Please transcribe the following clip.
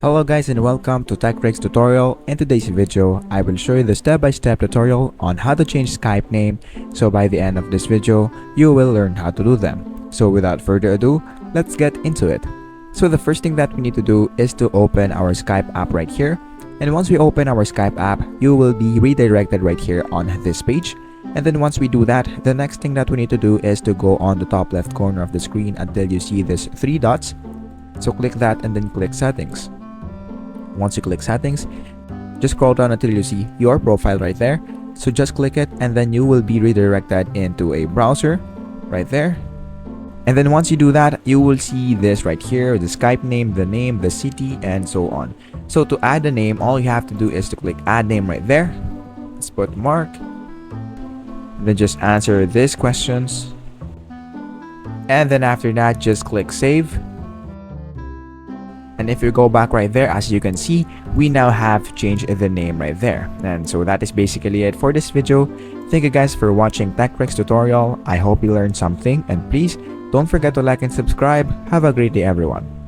Hello guys and welcome to TechRick's tutorial. In today's video, I will show you the step-by-step tutorial on how to change Skype name. So by the end of this video, you will learn how to do them. So without further ado, let's get into it. So the first thing that we need to do is to open our Skype app right here. And once we open our Skype app, you will be redirected right here on this page. And then once we do that, the next thing that we need to do is to go on the top left corner of the screen until you see this three dots. So click that and then click settings. Once you click settings, just scroll down until you see your profile right there. So just click it and then you will be redirected into a browser right there. And then once you do that, you will see this right here, the Skype name, the city, and so on. So to add a name, all you have to do is to click add name right there. Let's put Mark. Then just answer these questions. And then after that, just click save. And if you go back right there, as you can see, we now have changed the name right there. And so that is basically it for this video. Thank you guys for watching TechRick's tutorial. I hope you learned something, and please don't forget to like and subscribe. Have a great day everyone.